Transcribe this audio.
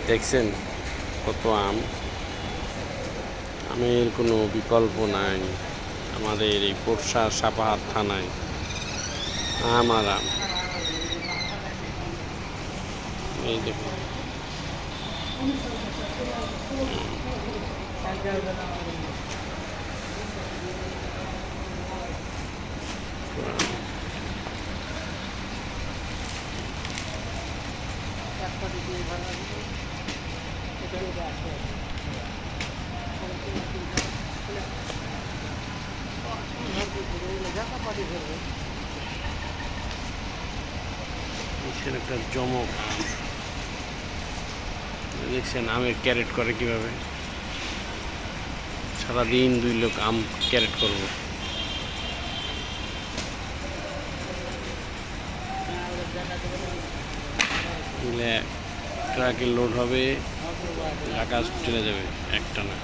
দেখছেন কত আম। আমের কোনো বিকল্প নাই আমাদের এই পোরশা সাপাহার থানায়। আম আর আম। এই দেখুন একটা জমক আম দেখছেন। আমের ক্যারেট করে কিভাবে, সারাদিন 2 লোক আম ক্যারেট করবো। ট্রাকে লোড হবে, ঢাকা চলে যাবে একটানা।